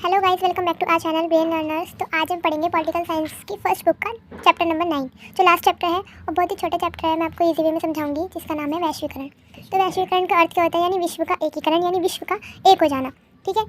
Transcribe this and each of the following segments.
Hello guys, welcome back to our channel brain learners. तो आज हम पढ़ेंगे पॉलिटिकल साइंस की फर्स्ट बुक का चैप्टर नंबर 9, जो लास्ट चैप्टर है और बहुत ही छोटा चैप्टर है। मैं आपको इजी वे में समझाऊंगी, जिसका नाम है वैश्वीकरण। तो वैश्वीकरण का अर्थ क्या होता है? यानी विश्व का एकीकरण, यानी विश्व का एक हो जाना। ठीक है,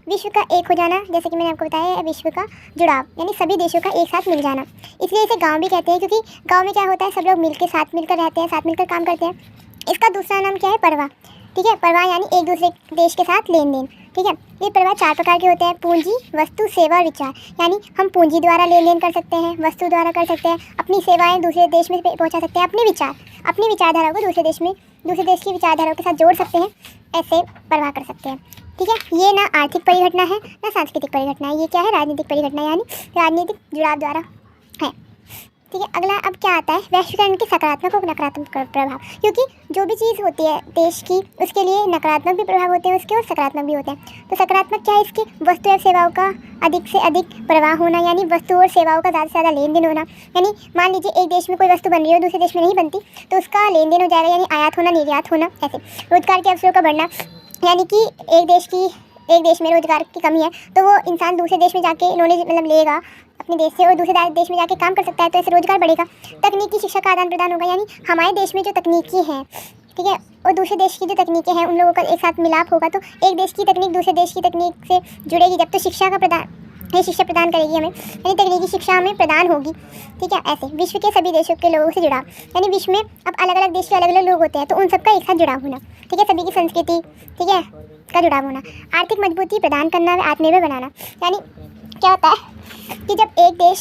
विश्व का एक हो जाना, जैसे कि मैंने आपको बताया है, विश्व का जुड़ाव, यानी सभी देशों का एक साथ मिल जाना। इसलिए इसे गाँव भी कहते हैं, क्योंकि गाँव में क्या होता है, सब लोग मिलकर साथ मिलकर रहते हैं, साथ मिलकर काम करते हैं। इसका दूसरा नाम क्या है? परवाह। ठीक है, परवाह यानी एक दूसरे देश के साथ लेन देन। ठीक है, ये परवाह 4 प्रकार के होते हैं: पूंजी, वस्तु, सेवा और विचार। यानी हम पूंजी द्वारा लेन देन कर सकते हैं, वस्तु द्वारा कर सकते हैं, अपनी सेवाएं दूसरे देश में पहुंचा सकते हैं, अपनी विचारधारा को दूसरे देश की विचारधारा के साथ जोड़ सकते हैं, ऐसे परवाह कर सकते हैं। ठीक है, ये ना आर्थिक परिघटना है ना सांस्कृतिक परिघटना है, ये क्या है? राजनीतिक परिघटना, यानी राजनीतिक जुड़ाव द्वारा है। ठीक है, अगला अब क्या आता है? वैश्वीकरण के सकारात्मक और नकारात्मक प्रभाव। क्योंकि जो भी चीज़ होती है देश की, उसके लिए नकारात्मक भी प्रभाव होते हैं उसके, और सकारात्मक भी होते हैं। तो सकारात्मक क्या है इसके? वस्तु और सेवाओं का अधिक से अधिक प्रवाह होना, यानी वस्तु और सेवाओं का ज़्यादा से ज़्यादा लेन देन होना। यानी मान लीजिए एक देश में कोई वस्तु बन रही है और दूसरे देश में नहीं बनती, तो उसका लेन देन हो जाएगा, यानी आयात होना, निर्यात होना। ऐसे रोजगार के अवसरों का बढ़ना, यानी कि एक देश में रोजगार की कमी है, तो वो इंसान दूसरे देश में जाके नॉलेज लेगा अपने देश से, और दूसरे देश में जाके काम कर सकता है, तो ऐसे रोजगार बढ़ेगा। तकनीकी शिक्षा का आदान प्रदान होगा, यानी हमारे देश में जो तकनीकी हैं, ठीक है, और दूसरे देश की जो तकनीकें हैं, उन लोगों का एक साथ मिलाप होगा, तो एक देश की तकनीक दूसरे देश की तकनीक से जुड़ेगी जब, तो शिक्षा प्रदान करेगी हमें, यानी तकनीकी शिक्षा हमें प्रदान होगी। ठीक है, ऐसे विश्व के सभी देशों के लोगों से जुड़ाव, यानी विश्व में अब अलग अलग देश के अलग अलग लोग होते हैं, तो उन सबका एक साथ जुड़ाव होना। ठीक है, सभी की संस्कृति, ठीक है, का जुड़ाव होना। आर्थिक मजबूती प्रदान करना व आत्मनिर्भर बनाना, यानी क्या होता है कि जब एक देश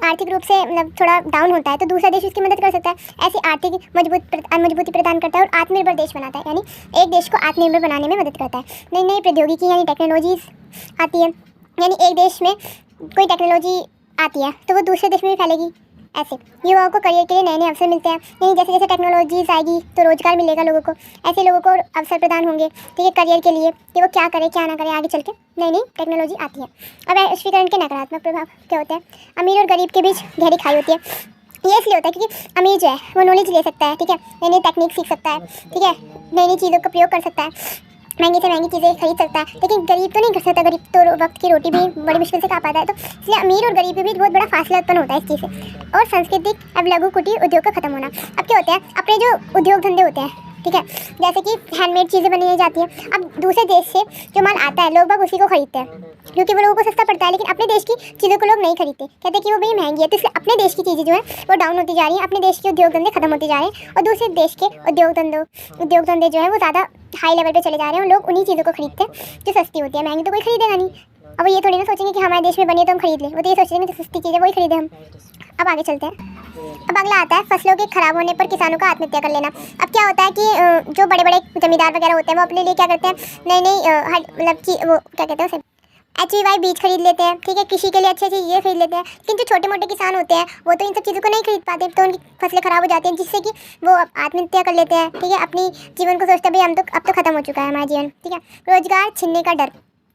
आर्थिक रूप से मतलब थोड़ा डाउन होता है, तो दूसरा देश उसकी मदद कर सकता है। ऐसी आर्थिक मजबूती प्रदान करता है और आत्मनिर्भर देश बनाता है, यानी एक देश को आत्मनिर्भर बनाने में मदद करता है। नई नई प्रौद्योगिकी यानी टेक्नोलॉजीज आती है, यानी एक देश में कोई टेक्नोलॉजी आती है तो वो दूसरे देश में भी फैलेगी। ऐसे युवाओं को करियर के लिए नए नए अवसर मिलते हैं, यानी जैसे जैसे टेक्नोलॉजीज आएगी तो रोजगार मिलेगा लोगों को, ऐसे लोगों को अवसर प्रदान होंगे। ठीक है, करियर के लिए कि वो क्या करे क्या ना करे, आगे चल के नई नई टेक्नोलॉजी आती है। अब वैश्वीकरण के नकारात्मक प्रभाव क्या होते हैं? अमीर और गरीब के बीच गहरी खाई होती है। ये इसलिए होता है क्योंकि अमीर जो है वो नॉलेज ले सकता है, ठीक है, नई नई टेक्निक सीख सकता है, ठीक है, नई नई चीज़ों का प्रयोग कर सकता है, महंगी से महंगी चीज़ें खरीद सकता है। लेकिन गरीब तो नहीं कर सकता, गरीब तो वक्त की रोटी भी बड़ी मुश्किल से खा पाता है। तो इसलिए अमीर और गरीब के बीच बहुत बड़ा फासला उत्पन्न होता है इस चीज़ से। और सांस्कृतिक अब लघु कुटीर उद्योग का खत्म होना। अब क्या होता है, अपने जो उद्योग धंधे होते हैं, ठीक है, जैसे कि हैंडमेड चीज़ें बनाई जाती हैं, अब दूसरे देश से जो माल आता है लोग बाग उसी को खरीदते हैं, क्योंकि वो लोगों को सस्ता पड़ता है। लेकिन अपने देश की चीज़ों को लोग नहीं खरीदते, कहते हैं कि वो भाई महंगी है। तो इसलिए अपने देश की चीज़ें जो है वो डाउन होती जा रही हैं, अपने देश के उद्योग धंधे खत्म होते जा रहे हैं, और दूसरे देश के उद्योग धंधे जो है वो ज़्यादा हाई लेवल पे चले जा रहे हैं। लोग उन्हीं चीज़ों को खरीदते हैं जो सस्ती होती है, महंगी तो कोई खरीदेगा नहीं। अब ये थोड़ी ना सोचेंगे कि हमारे देश में बनी है तो हम खरीद लें, वो तो ये सोचेंगे कि सस्ती चीज़ है वही खरीदें हम। अब आगे चलते हैं। अब अगला आता है फसलों के खराब होने पर किसानों का आत्महत्या कर लेना। अब क्या होता है कि जो बड़े बड़े जमींदार वगैरह होते हैं वो अपने लिए क्या करते हैं, नई नई मतलब कि वो क्या कहते हैं उसे, HVY बीज खरीद लेते हैं। ठीक है, कृषि के लिए अच्छी अच्छी चीज़ें खरीद लेते हैं। लेकिन जो छोटे मोटे किसान होते हैं वो तो इन सब चीज़ों को नहीं खरीद पाते, तो उनकी फसलें खराब हो जाती हैं, जिससे कि वो आत्महत्या कर लेते हैं। ठीक है, अपनी जीवन को सोचते हैं भाई अब तो खत्म हो चुका है हमारा जीवन। ठीक है, रोजगार छीनने का डर।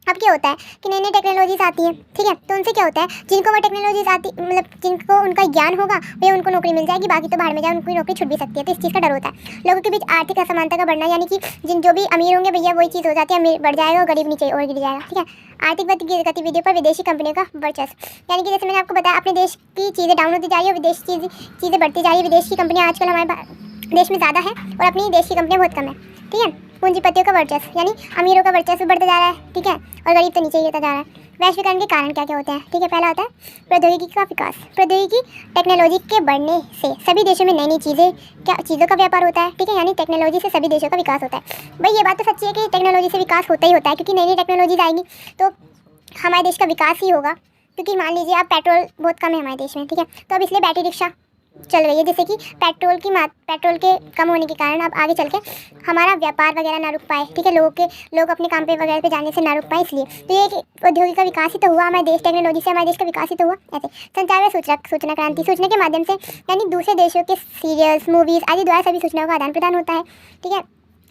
अब क्या होता है कि नई नई टेक्नोलॉजीज आती हैं, ठीक है, तो उनसे क्या होता है, जिनको वो टेक्नोलॉजीज आती मतलब जिनको उनका ज्ञान होगा वे उनको नौकरी मिल जाएगी, बाकी तो बाहर में जाए उनको नौकरी छूट भी सकती है। तो इस चीज़ का डर होता है। लोगों के बीच आर्थिक असमानता का बढ़ना, यानी कि जो भी अमीर होंगे भैया वही चीज़ हो जाती है, अमीर बढ़ जाएगा और गरीब नीचे और गिर जाएगा। ठीक है, आर्थिक गतिविधियों पर विदेशी कंपनियों का वर्चस्व, यानी कि जैसे मैंने आपको बताया अपने देश की चीज़ें डाउन होती जा रही है, विदेश की चीज़ें बढ़ती जा रही है। विदेश की कंपनियाँ आजकल हमारे देश में ज़्यादा है और अपनी देश की कंपनियाँ बहुत कम है। ठीक है, पूंजीपतियों का वर्चस्व, यानी अमीरों का वर्चस्व बढ़ता जा रहा है, ठीक है, और गरीब तो नीचे ही होता जा रहा है। वैश्वीकरण के कारण क्या क्या होते हैं? ठीक है, पहला होता है प्रौद्योगिकी का विकास। प्रौद्योगिकी टेक्नोलॉजी के बढ़ने से सभी देशों में नई नई चीज़ों का व्यापार होता है। ठीक है, यानी टेक्नोलॉजी से सभी देशों का विकास होता है। भाई ये बात तो सच्ची है कि टेक्नोलॉजी से विकास होता ही होता है, क्योंकि नई नई टेक्नोलॉजीज आएंगी तो हमारे देश का विकास ही होगा। क्योंकि मान लीजिए अब पेट्रोल बहुत कम है हमारे देश में, ठीक है, तो अब इसलिए बैटरी रिक्शा चल रही है, जिससे कि पेट्रोल के कम होने के कारण अब आगे चल के हमारा व्यापार वगैरह ना रुक पाए। ठीक है, लोग अपने काम पे वगैरह पे जाने से ना रुक पाए, इसलिए तो ये एक औद्योगिक का विकास ही तो हुआ हमारे देश, टेक्नोलॉजी से हमारे देश का विकास ही तो हुआ। ऐसे संचार व सूचना क्रांति, सूचना के माध्यम से, यानी दूसरे देशों के सीरियल्स मूवीज़ आदि द्वारा सभी सूचनाओं का आदान प्रदान होता है। ठीक है,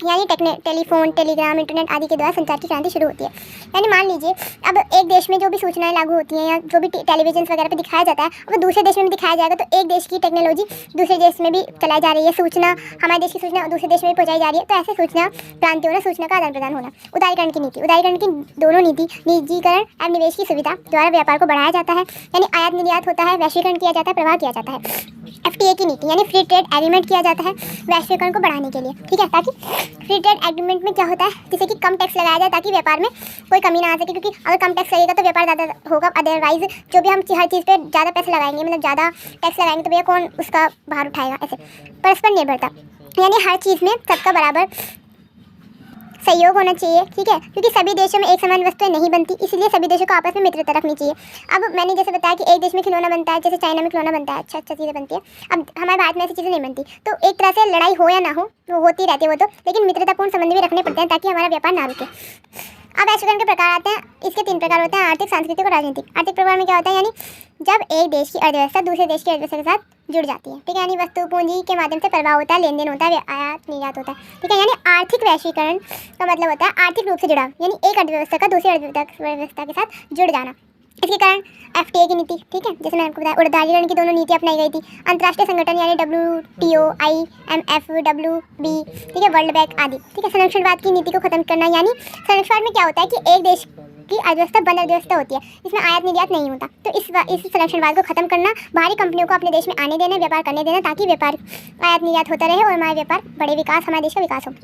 यानी टेलीफोन, टेलीग्राम, इंटरनेट आदि के द्वारा संचार की क्रांति शुरू होती है। यानी मान लीजिए अब एक देश में जो भी सूचनाएं लागू होती हैं या जो भी टेलीविजन वगैरह पे दिखाया जाता है वो दूसरे देश में भी दिखाया जाएगा, तो एक देश की टेक्नोलॉजी दूसरे देश में भी चलाई जा रही है, सूचना हमारे देश की सूचना दूसरे देश में भी पहुँचाई जा रही है। तो ऐसे सूचना क्रांति होना, सूचना का आदान प्रदान होना। उदारीकरण की नीति, उदारीकरण की दोनों नीति, निजीकरण एवं निवेश की सुविधा द्वारा व्यापार को बढ़ाया जाता है, यानी आयात निर्यात होता है, वैश्वीकरण किया जाता है, प्रवाह किया जाता है। FTA की नीति यानी फ्री ट्रेड एग्रीमेंट किया जाता है वैश्वीकरण को बढ़ाने के लिए, ठीक है, ताकि फ्री ट्रेड एग्रीमेंट में क्या होता है, जैसे कि कम टैक्स लगाया जाए ताकि व्यापार में कोई कमी ना आ सके, क्योंकि अगर कम टैक्स लगेगा तो व्यापार ज़्यादा होगा। अदरवाइज जो भी हम हर चीज़ पे ज़्यादा पैसे लगाएंगे, मतलब ज़्यादा टैक्स लगाएंगे, तो भैया कौन उसका भार उठाएगा। ऐसे परस्पर निर्भरता, यानी हर चीज़ में सबका बराबर सहयोग होना चाहिए, ठीक है, क्योंकि सभी देशों में एक समान वस्तुएं नहीं बनती, इसलिए सभी देशों को आपस में मित्रता रखनी चाहिए। अब मैंने जैसे बताया कि एक देश में खिलौना बनता है, जैसे चाइना में खिलौना बनता है, अच्छा चीज़ें बनती है। अब हमारे भारत में ऐसी चीज़ें नहीं बनती, तो एक तरह से लड़ाई हो या ना हो वो होती रहती है वो तो, लेकिन मित्रतापूर्ण संबंध भी रखने पड़ते हैं ताकि हमारा व्यापार ना रुके। अब वैश्वीकरण के प्रकार आते हैं, इसके 3 प्रकार होते हैं, आर्थिक, सांस्कृतिक और राजनीतिक। आर्थिक प्रकार में क्या होता है, यानी जब एक देश की अर्थव्यवस्था दूसरे देश की अर्थव्यवस्था के साथ जुड़ जाती है, ठीक है, यानी वस्तु पूंजी के माध्यम से प्रवाह होता है, लेन देन होता है, आयात निर्यात होता है, ठीक है। यानी आर्थिक वैश्वीकरण का मतलब होता है आर्थिक रूप से जुड़ाव, यानी एक अर्थव्यवस्था का दूसरी अर्थव्यवस्था के साथ जुड़ जाना। इसके कारण FTA की नीति, ठीक है, जैसे मैंने आपको बताया, उदारीकरण की दोनों नीतियाँ अपनाई गई थी। अंतर्राष्ट्रीय संगठन यानी WTO, IMF, WB, ठीक है, वर्ल्ड बैंक आदि, ठीक है। संरक्षणवाद की नीति को खत्म करना, यानी संरक्षणवाद में क्या होता है कि एक देश की अर्थव्यवस्था बंद अर्थव्यवस्था होती है, इसमें आयात निर्यात नहीं होता, तो इस संरक्षणवाद को खत्म करना, बाहरी कंपनियों को अपने देश में आने देना, व्यापार करने देना, ताकि व्यापार आयात निर्यात होता रहे और हमारा व्यापार बढ़े, विकास, हमारे देश का विकास हो।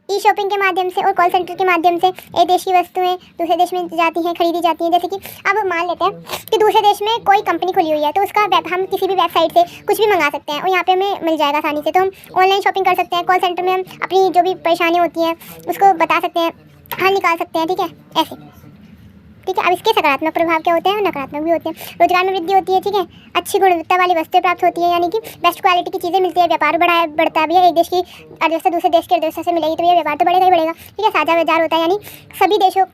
ई शॉपिंग के माध्यम से और कॉल सेंटर के माध्यम से एक देश की वस्तुएं दूसरे देश में जाती हैं, खरीदी जाती हैं। जैसे कि अब मान लेते हैं कि दूसरे देश में कोई कंपनी खुली हुई है, तो उसका हम किसी भी वेबसाइट से कुछ भी मंगा सकते हैं और यहाँ पे हमें मिल जाएगा आसानी से, तो हम ऑनलाइन शॉपिंग कर सकते हैं। कॉल सेंटर में हम अपनी जो भी परेशानियाँ होती हैं उसको बता सकते हैं, हल निकाल सकते हैं, ठीक है, ऐसे, ठीक है। अब इसके सकारात्मक प्रभाव क्या होते हैं, नकारात्मक भी होते हैं। रोजगार में वृद्धि होती है, ठीक है, अच्छी गुणवत्ता वाली वस्तुएं प्राप्त होती है, यानी कि बेस्ट क्वालिटी की चीज़ें मिलती है, व्यापार बढ़ता भी है। एक देश की अर्थव्यवस्था दूसरे देश की अर्थव्यवस्था से मिलेगी तो ये व्यापार तो बढ़ेगा ही बढ़ेगा, ठीक है। साझा बाजार होता है, यानी सभी देशों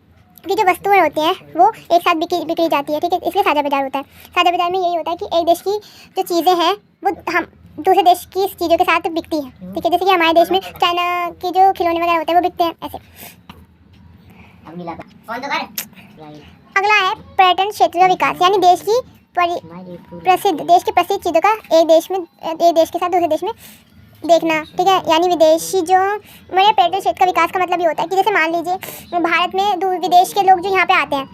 की जो वस्तुएं होती हैं वो एक साथ बिक्री जाती है, ठीक है, इसलिए साझा बाजार होता है। साझा बाजार में यही होता है कि एक देश की जो चीज़ें हैं वो हम दूसरे देश की चीज़ों के साथ बिकती है, ठीक है, जैसे कि हमारे देश में चाइना के जो खिलौने वगैरह होते हैं वो बिकते हैं, ऐसे। अगला है पर्यटन क्षेत्र का विकास, यानी देश की प्रसिद्ध चीज़ों का एक देश के साथ दूसरे देश में देखना, ठीक है, यानी विदेशी जो मेरे पर्यटन क्षेत्र का विकास का मतलब ये होता है कि जैसे मान लीजिए भारत में विदेश के लोग जो यहाँ पे आते हैं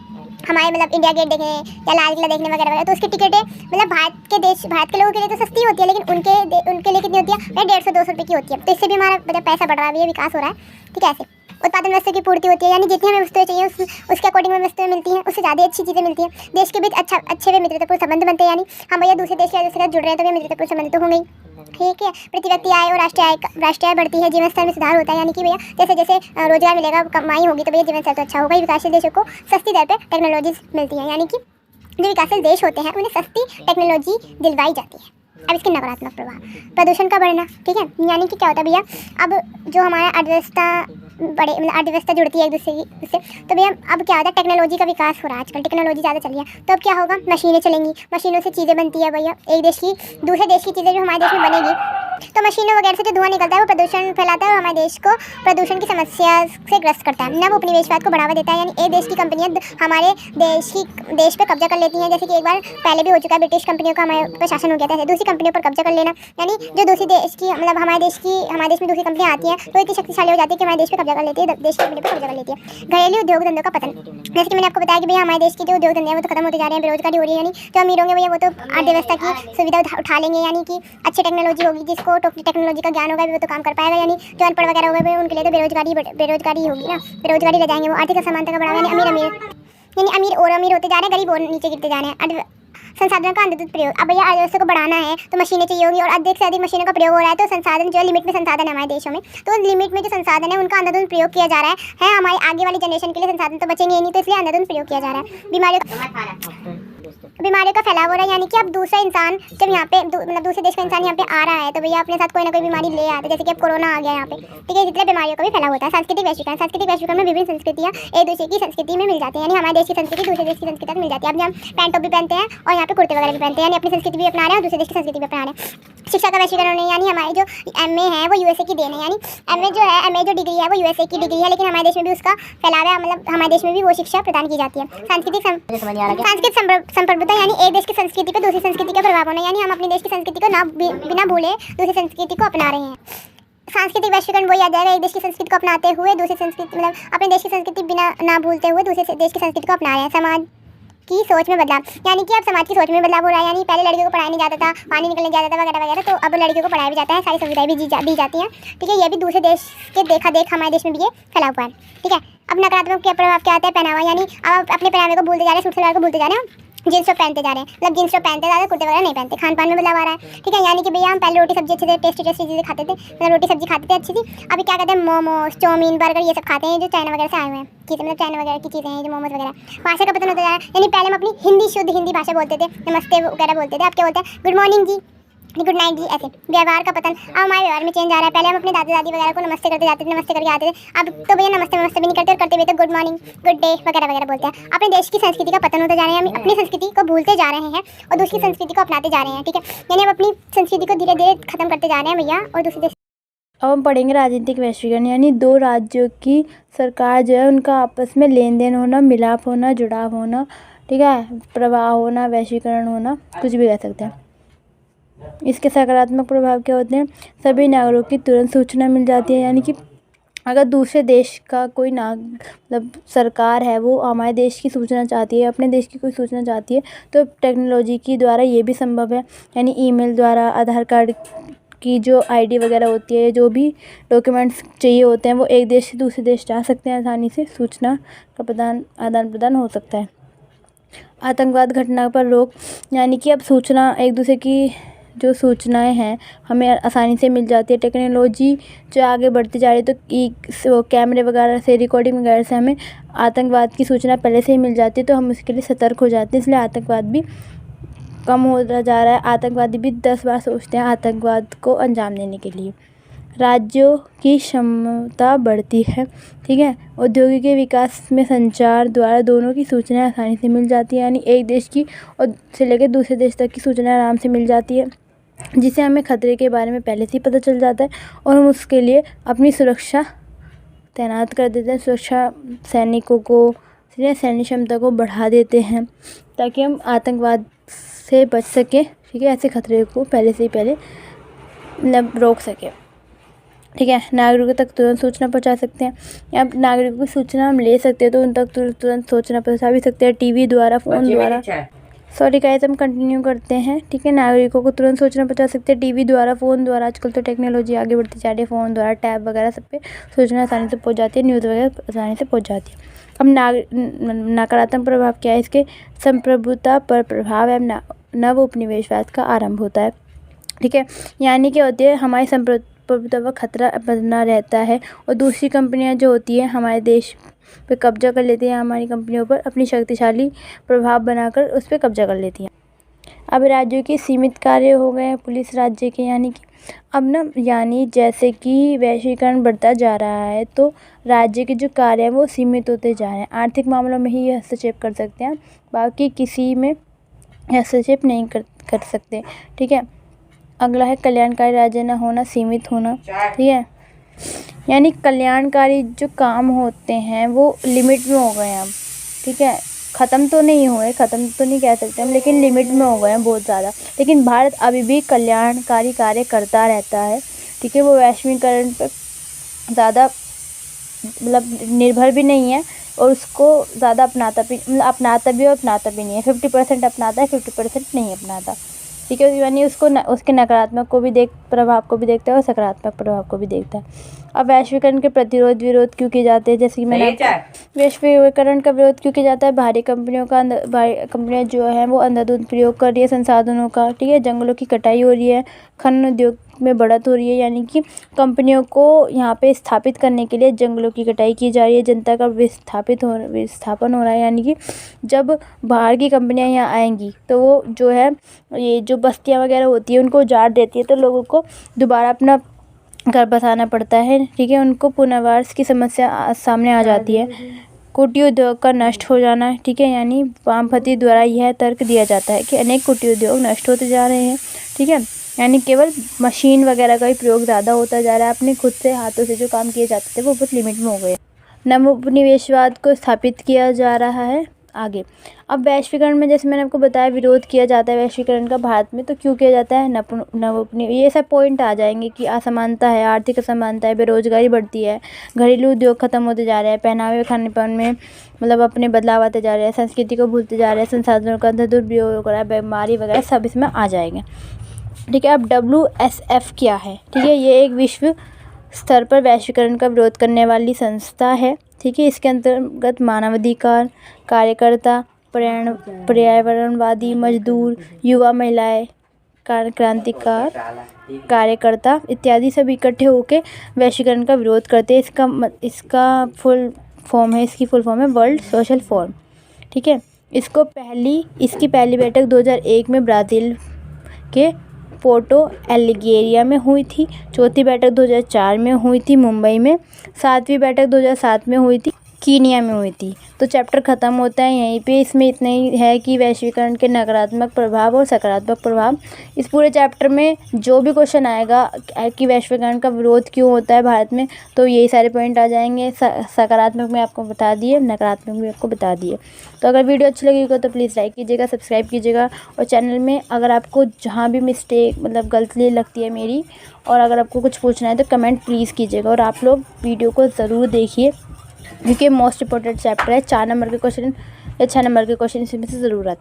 हमारे मतलब इंडिया गेट देखने या लाल किला देखने वगैरह वगैरह, तो उसकी टिकटें मतलब भारत के लोगों के लिए तो सस्ती होती है, लेकिन उनके लिए कितनी होती है, 150-200 रुपये की होती है। तो इससे भी हमारा मतलब पैसा बढ़ रहा है, विकास हो रहा है, ठीक है। ऐसे उत्पादन वस्तु की पूर्ति होती है, यानी जितनी हमें वस्तुएं चाहिए उसके अकॉर्डिंग हमें वस्तुएं मिलती हैं, उससे ज़्यादा अच्छी चीज़ें मिलती हैं। देश के बीच अच्छे वे मित्रतापूर्ण संबंध बनते हैं, यानी हम भैया दूसरे देश के साथ जुड़ रहे हैं तो वे मित्रतापूर्ण संबंध तो होंगे, ठीक है। प्रति व्यक्ति आय और राष्ट्रीय आय बढ़ती है, जीवन स्तर में सुधार होता है, यानी कि भैया जैसे जैसे रोजगार मिलेगा, कमाई होगी, तो भैया जीवन स्तर तो अच्छा होगा। विकासशील देशों को सस्ती दर पर टेक्नोलॉजीज मिलती है, यानी कि जो विकासशील देश होते हैं उन्हें सस्ती टेक्नोलॉजी दिलवाई जाती है। अब इसके नकारात्मक प्रभाव, प्रदूषण का बढ़ना, ठीक है, यानी कि क्या होता है भैया, अब जो हमारा अर्थव्यवस्था जुड़ती है एक दूसरे से, तो भैया अब क्या होता है, टेक्नोलॉजी का विकास हो रहा है, आजकल टेक्नोलॉजी ज़्यादा चल रही है, तो अब क्या होगा, मशीनें चलेंगी, मशीनों से चीज़ें बनती है भैया, एक देश की दूसरे देश की चीज़ें जो हमारे देश में बनेगी, तो मशीनों वगैरह से जो धुआं निकलता है वो प्रदूषण फैलाता है और हमारे देश को प्रदूषण की समस्या से ग्रस्त करता है, नव उपनिवेशवाद को बढ़ावा देता है, यानी एक देश की कंपनियां हमारे देश पे कब्जा कर लेती हैं, जैसे कि एक बार पहले भी हो चुका है, ब्रिटिश कंपनियों का हमारे पर शासन हो गया था, दूसरी कंपनियों पर कब्जा कर लेना, यानी जो दूसरी देश की मतलब हमारे देश में दूसरी कंपनियां आती हैं तो इतनी शक्तिशाली हो जाती है कि हमारे देश पे कब्जा कर लेती है, देश की कंपनी पर कब्जा कर लेती है। घरेलू उद्योग धंधों का पतन, जैसे कि मैंने आपको बताया कि भैया हमारे देश के जो उद्योग धंधे हैं वो तो खत्म होते जा रहे हैं, बेरोजगारी हो रही है, यानी जो अमीर होंगे भैया वो तो अर्थव्यवस्था की सुविधा उठा लेंगे, यानी कि अच्छी टेक्नोलॉजी होगी, जिसको टेक्नोलॉजी का ज्ञान होगा वो तो काम कर पाएगा, यानी जो अनपढ़ वगैरह होगा उनके लिए तो बेरोजगारी होगी ना, बेरोजगारी रह जाएंगे वो, आर्थिक असमानता का बढ़ावा, यानी अमीर और अमीर होते जा रहे हैं, गरीब और नीचे गिरते जा रहे हैं। संसाधनों का अंधाधुंध प्रयोग, अब भैया अर्थव्यवस्था को बढ़ाना है तो मशीनें चाहिए होगी और अधिक से अधिक मशीनों का प्रयोग हो रहा है, तो संसाधन जो लिमिट में संसाधन है हमारे देशों में, तो लिमिट में जो संसाधन है उनका अंधाधुंध प्रयोग किया जा रहा है हमारी आगे वाली जनरेशन के लिए संसाधन तो बचेंगे नहीं, तो इसलिए अंधाधुंध प्रयोग किया जा रहा है। बीमारियों का फैलाव हो रहा है, यानी कि अब दूसरा इंसान जब यहाँ पे मतलब दूसरे देश का इंसान यहाँ पे आ रहा है तो भैया अपने साथ कोई ना कोई बीमारी ले आता है, जैसे कि अब कोरोना आ गया यहाँ पे, ठीक है। जितने बीमारियों का भी फैलाव होता है। सांस्कृतिक वैश्वीकरण में विभिन्न संस्कृतियाँ एक दूसरे की संस्कृति में मिल जाती हैं, यानी हमारे देश की संस्कृति दूसरे देश की संस्कृति मिल जाती है। अब हम पैंट टॉप भी पहनते हैं और यहाँ पे कुर्ते वगैरह भी पहनते हैं, यानी अपनी संस्कृति भी अपना रहे हैं और दूसरे देश की संस्कृति भी अपना रहे हैं। शिक्षा का वैश्वीकरण है, यानी हमारी जो MA है वो USA की देन है, यानी MA जो डिग्री है वो USA की डिग्री है, लेकिन हमारे देश में भी उसका फैलाव है, मतलब हमारे देश में भी वो शिक्षा प्रदान की जाती है। सांस्कृतिक संप्रभुता, यानी एक देश की संस्कृति पर दूसरी संस्कृति का प्रभाव होना, यानी हम अपने देश की संस्कृति को ना बिना भूले दूसरी संस्कृति को अपना रहे हैं। सांस्कृतिक वैश्वीकरण वही आ जाएगा, एक देश की संस्कृति को अपनाते हुए दूसरी संस्कृति, मतलब अपने देश की संस्कृति बिना ना भूलते हुए दूसरे देश की संस्कृति को अपना रहे हैं। समाज की सोच में बदलाव, यानी कि अब समाज की सोच में बदलाव हो रहा है, यानी पहले लड़कियों को पढ़ाया नहीं जाता था, पानी निकलने जाता था वगैरह वगैरह, तो अब लड़कियों को पढ़ाया भी जाता है, सारी सुविधाएं भी दी जाती हैं, ठीक है। ये भी दूसरे देश के देखा देख हमारे देश में भी ये फैला हुआ है, ठीक है। अब नकारात्मक क्या प्रभाव क्या आता है? पहनावा, यानी अब अपने पहनावे को भूलते जा रहे हैं, सूट सलवार को भूलते जा रहे हैं, जींस टॉप पहनते जा रहे हैं, मतलब जींस टॉप पहनते जा रहे हैं, कुर्ते वगैरह नहीं पहनते। खान पान में बदलाव आ रहा है, ठीक है, यानी कि भैया हम पहले रोटी सब्जी अच्छे से टेस्टी चीज़ें खाते थे, मतलब रोटी सब्जी खाते थे अच्छी सी। अभी क्या कहते हैं, मोमोज, चाउमीन, बर्गर ये सब खाते हैं जो चाइना वगैरह से आए हुए हैं चीज़ें, मतलब चाइना वगैरह की चीज़ें हैं जो मोमोज वगैरह। भाषा का पतन होता जा रहा है, यानी पहले हम अपनी हिंदी शुद्ध हिंदी भाषा बोलते थे, नमस्ते वगैरह बोलते थे, अब क्या बोलते हैं, गुड मॉर्निंग जी, गुड नाइट जी, ऐसे। व्यवहार का पतन, अब हमारे व्यवहार में चेंज आ रहा है। पहले हम अपने दादा दादी वगैरह को नमस्ते करते जाते थे, नमस्ते करके आते थे, अब तो भैया नमस्ते भी नहीं करते और करते भी तो गुड मॉर्निंग, गुड डे वगैरह वगैरह बोलते हैं। अपने देश की संस्कृति का पतन होता जा रहा है, हम अपनी संस्कृति को भूलते जा रहे हैं और दूसरी संस्कृति को अपनाते जा रहे हैं, ठीक है, यानी हम अपनी संस्कृति को धीरे धीरे खत्म करते जा रहे हैं भैया और दूसरे देश। अब हम पढ़ेंगे राजनीतिक वैश्वीकरण, यानी दो राज्यों की सरकार जो है उनका आपस में लेन देन होना, मिलाप होना, जुड़ाव होना, ठीक है, प्रवाह होना, वैश्वीकरण होना, कुछ भी कह सकते हैं। इसके सकारात्मक प्रभाव क्या होते हैं? सभी नागरिकों की तुरंत सूचना मिल जाती है, यानी कि अगर दूसरे देश का कोई मतलब सरकार है वो हमारे देश की सूचना चाहती है, अपने देश की कोई सूचना चाहती है, तो टेक्नोलॉजी के द्वारा ये भी संभव है, यानी ईमेल द्वारा, आधार कार्ड की जो ID वगैरह होती है, जो भी डॉक्यूमेंट्स चाहिए होते हैं वो एक देश से दूसरे देश जा सकते हैं, आसानी से सूचना का आदान प्रदान हो सकता है। आतंकवाद घटना पर रोक, यानी कि अब सूचना एक दूसरे की जो सूचनाएं हैं हमें आसानी से मिल जाती है। टेक्नोलॉजी जो आगे बढ़ती जा रही है तो कैमरे वगैरह से, रिकॉर्डिंग वगैरह से हमें आतंकवाद की सूचना पहले से ही मिल जाती है, तो हम उसके लिए सतर्क हो जाते हैं, इसलिए आतंकवाद भी कम होता जा रहा है। आतंकवादी भी 10 बार सोचते हैं आतंकवाद को अंजाम देने के लिए। राज्यों की क्षमता बढ़ती है, ठीक है। औद्योगिक विकास में संचार द्वारा दोनों की सूचनाएं आसानी से मिल जाती है, यानी एक देश की और से लेकर दूसरे देश तक की सूचनाएं आराम से मिल जाती है, जिससे हमें खतरे के बारे में पहले से ही पता चल जाता है और हम उसके लिए अपनी सुरक्षा तैनात कर देते हैं, सुरक्षा सैनिकों को, सैन्य क्षमता को बढ़ा देते हैं ताकि हम आतंकवाद से बच सकें, ठीक है, ऐसे खतरे को पहले से ही मतलब रोक सकें, ठीक है। नागरिकों तक तुरंत सूचना पहुंचा सकते हैं, या नागरिकों की सूचना हम ले सकते हैं तो उन तक तुरंत सूचना पहुंचा भी सकते हैं, टीवी द्वारा, फ़ोन द्वारा। सॉरी गाइस, हम कंटिन्यू करते हैं, ठीक है। नागरिकों को तुरंत सूचना पहुंचा सकते हैं टीवी द्वारा, फ़ोन द्वारा। आजकल तो टेक्नोलॉजी आगे बढ़ती जा रही है, फ़ोन द्वारा, टैब वगैरह सब पे सूचना आसानी से पहुंच जाती है, न्यूज़ वगैरह आसानी से पहुंच जाती है। अब नकारात्मक प्रभाव क्या है? इसके संप्रभुता पर प्रभाव है, नव उपनिवेशवाद का आरंभ होता है, ठीक है। यानी क्या होती है, हमारी संप्रभुता पर खतरा बना रहता है और दूसरी कंपनियां जो होती हैं हमारे देश पे कब्जा कर लेती हैं, हमारी कंपनियों पर अपनी शक्तिशाली प्रभाव बनाकर उस पर कब्जा कर लेती हैं। अब राज्यों के सीमित कार्य हो गए हैं पुलिस राज्य के, यानी कि अब यानी जैसे कि वैश्वीकरण बढ़ता जा रहा है तो राज्य के जो कार्य हैं वो सीमित होते जा रहे हैं। आर्थिक मामलों में ही हस्तक्षेप कर सकते हैं, बाकी किसी में हस्तक्षेप नहीं कर सकते, ठीक है। अगला है कल्याणकारी राज्य न होना, सीमित होना, ठीक है। यानी कल्याणकारी जो काम होते हैं वो लिमिट में हो गए हैं अब, ठीक है। ख़त्म तो नहीं हुए, ख़त्म तो नहीं कह सकते हम, लेकिन लिमिट में हो गए हैं बहुत ज़्यादा। लेकिन भारत अभी भी कल्याणकारी कार्य करता रहता है, ठीक है। वो वैश्वीकरण पर ज़्यादा मतलब निर्भर भी नहीं है और उसको ज़्यादा अपनाता भी नहीं है। 50% अपनाता है, 50% नहीं अपनाता, ठीक है। यानी उसके नकारात्मक को भी प्रभाव को भी देखता है और सकारात्मक प्रभाव को भी देखता है। अब वैश्वीकरण के प्रतिरोध विरोध क्यों किए जाते हैं, जैसे कि मैंने वैश्वीकरण का विरोध क्यों किया जाता है। भारी कंपनियां जो है वो अंधाधुंध प्रयोग कर रही है संसाधनों का, ठीक है। जंगलों की कटाई हो रही है, खनन उद्योग में बढ़त हो रही है, यानी कि कंपनियों को यहाँ पे स्थापित करने के लिए जंगलों की कटाई की जा रही है। जनता का विस्थापन हो रहा है, यानी कि जब बाहर की कंपनियां यहाँ आएंगी तो वो जो है ये जो बस्तियाँ वगैरह होती है उनको उजाड़ देती है, तो लोगों को दोबारा अपना घर बसाना पड़ता है, ठीक है। उनको पुनर्वास की समस्या सामने आ जाती है। कुटीर उद्योग का नष्ट हो जाना, ठीक है, यानी वामपंथी द्वारा यह तर्क दिया जाता है कि अनेक कुटीर उद्योग नष्ट होते जा रहे हैं, ठीक है, यानी केवल मशीन वगैरह का ही प्रयोग ज़्यादा होता जा रहा है। अपने खुद से हाथों से जो काम किए जाते थे वो बहुत लिमिट में हो गए। नवोपनिवेशवाद को स्थापित किया जा रहा है आगे। अब वैश्वीकरण में जैसे मैंने आपको बताया विरोध किया जाता है वैश्वीकरण का भारत में, तो क्यों किया जाता है। ये सब पॉइंट आ जाएंगे कि असमानता है, आर्थिक असमानता है, बेरोजगारी बढ़ती है, घरेलू उद्योग खत्म होते जा रहे हैं, पहनावे खाने पान में मतलब अपने बदलाव आते जा रहे हैं, संस्कृति को भूलते जा रहे हैं, संसाधनों का दुरुपयोग हो रहा है, बीमारी वगैरह सब इसमें आ जाएंगे, ठीक है। अब WSF क्या है, ठीक है, ये एक विश्व स्तर पर वैश्वीकरण का विरोध करने वाली संस्था है, ठीक है। इसके अंतर्गत मानवाधिकार कार्यकर्ता, पर्यावरणवादी, मजदूर, युवा, महिलाएं, क्रांतिकार कार्यकर्ता इत्यादि सब इकट्ठे होकर वैश्वीकरण का विरोध करते हैं। इसकी फुल फॉर्म है वर्ल्ड सोशल फोरम, ठीक है। इसकी पहली बैठक 2001 में ब्राज़ील के पोर्टो एलिगेरिया में हुई थी। चौथी बैठक 2004 में हुई थी मुंबई में। सातवीं बैठक 2007 में हुई थी कीनिया में हुई थी। तो चैप्टर ख़त्म होता है यहीं पे। इसमें इतना ही है कि वैश्वीकरण के नकारात्मक प्रभाव और सकारात्मक प्रभाव। इस पूरे चैप्टर में जो भी क्वेश्चन आएगा कि वैश्वीकरण का विरोध क्यों होता है भारत में, तो यही सारे पॉइंट आ जाएंगे। सकारात्मक में आपको बता दिए, नकारात्मक में आपको बता दिए। तो अगर वीडियो अच्छी लगी हो तो प्लीज़ लाइक कीजिएगा, सब्सक्राइब कीजिएगा, और चैनल में अगर आपको जहाँ भी मिस्टेक मतलब गलती लगती है मेरी, और अगर आपको कुछ पूछना है तो कमेंट प्लीज़ कीजिएगा। और आप लोग वीडियो को ज़रूर देखिए क्योंकि मोस्ट इंपॉर्टेंट चैप्टर है। 4 नंबर के क्वेश्चन या 6 नंबर के क्वेश्चन इसमें से ज़रूर आते हैं।